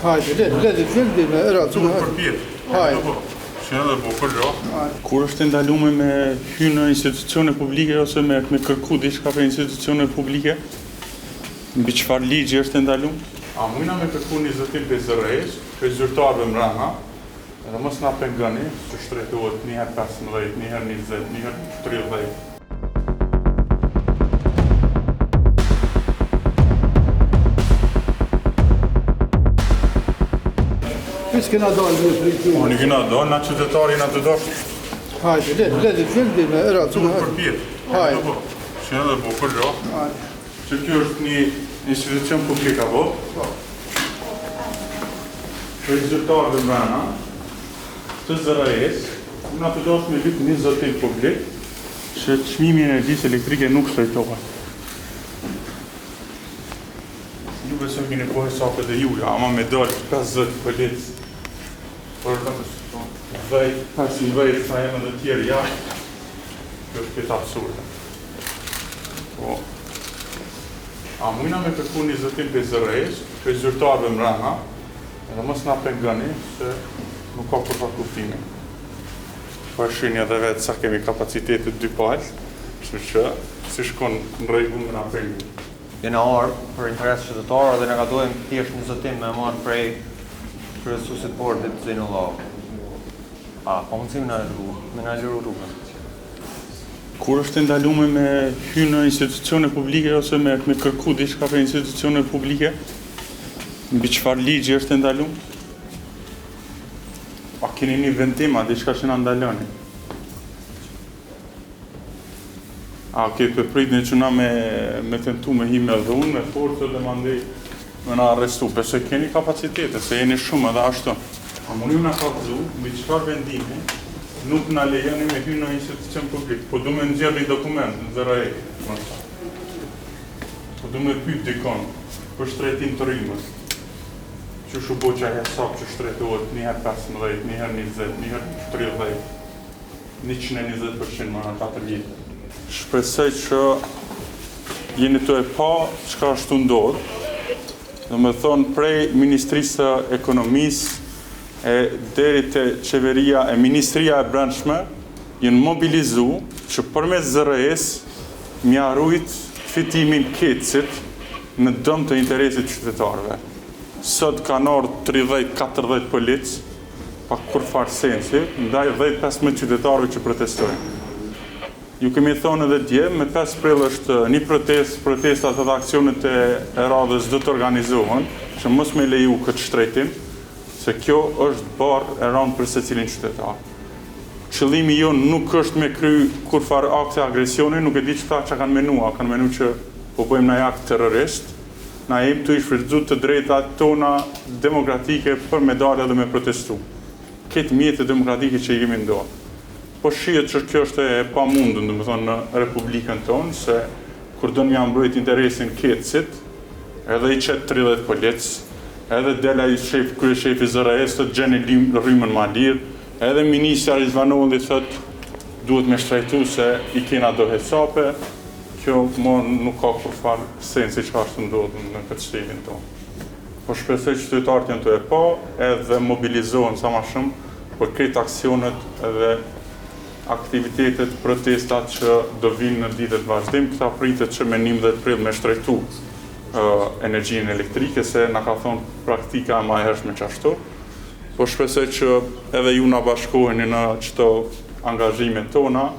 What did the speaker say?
Hajde, le të me racun. Hajde. Kur është ndaluar me hyrë në institucione publike ose me kërku diçka për institucione publike? Mbi çfarë ligji është ndaluar? A mundna me kërku një zotim për zërëhesh, për zyrtarëve mbrana, edhe mos na pengoni, që shtrejtohet një herë 15, një herë 20, një herë 30. Pës kena dalë me fritë? Unë kena dalë, na qytetari na të doshtë. Hajde, le të me racun. Hajde. Që edhe bukur do. Që kjo është një institucion publik apo? Për zyrtarëve mbrana, të zërëhes, na të doshtë me lypë një zotim publik, që çmimi i energjisë elektrike nuk shtrejtohet. Ju besoj keni po hesapet e juja, ama me dalë 50 polic, por pasi vejt sa jenë dhe tjerë jashtë, kjo është këtë absurde. Po, a mujna me kërku një zotim për zërëhesh, për zyrtarëve mbrana, edhe mos na pengoni, se nuk ka përfar kuftimi. Po e shini edhe vetë sa kemi kapacitetet 2 palë, që si shkon në rregull me na pengu. Jena orë për interes qytetarë dhe ne ka dojmë thjesht një zotim me marë prej kryesuesit bordit Zejnullah. A, po mundësim me na liru rrugën. Kur është ndaluar me hyrë në institucione publike ose me kërku diçka për institucione publike? Mbi çfarë ligji është ndaluar? A keni një vendim, a diçka që na ndaloni? A për pritni që na me tentu me hime dhe unë, me forcë dhe mandej me na arrestu, besoj keni kapacitete, se jeni shumë edhe ashtu. A mund ju na kallëzu, mbi çfarë vendimi, nuk na lejoni me hyrë në institucion publik, po du me nxjerr një dokument në zërëhesh. Po du me pyet dikon për shtrejtim të rrymës. Që shu bo që hesap që shtrejtohet një herë 15, një herë 20, një herë 30, 120% më në 4 vjetë. Shpresoj që jeni të e pa çka ashtu ndodh, dhe me thonë prej Ministrisë së Ekonomisë e deri te qeveria e Ministria e Brendshme jenë mobilizu që përmes zërëhes mja rujt fitimin kecit në dëm të interesit qytetarëve. Sot kanë ardhur 30-40 polic, pa kur farë sensi, ndaj 10-15 qytetarëve që protestojnë. Ju kemi thonë edhe dje, me 5 prill është një protestat edhe aksionet e radhës do të organizohen, që mos me leju këtë shtretim, se kjo është barë e rënë për secilin qytetar. Qëllimi jonë nuk është me kry kur farë akte agresioni, nuk e di që kanë menu që po bëjmë në akt terrorist, na jemi të shfrytëzu të drejtat tona demokratike për me dalë edhe me protestu. Këtë mjetë demokratike që i kemi ndonë. Po shihet që kjo është e pamundën, domethënë në Republikën tonë, se kur do një mbrojt interesin kecit, edhe i qetë 30 polic, edhe dela i kryeshefi zërëhes të gjeni rrymën ma lirë, edhe ministra Rizvanolli thot duhet me shtrejtu se i kena do hesape, kjo nuk ka përfar sensi që ashtë ndodhë në këtë shtetin tonë. Po shpresoj që qytetarët janë të e pa, edhe mobilizohen sa ma shumë për këtë aksionet edhe aktivitetet, protestat që do vinë në ditët vazhdim, këta pritet që me 11 prill me shtrejtu energjinë elektrike, se na ka thonë praktika ma e hershme qashtu. Po shpresoj që edhe ju na bashkoheni në qëto angazhimet tona,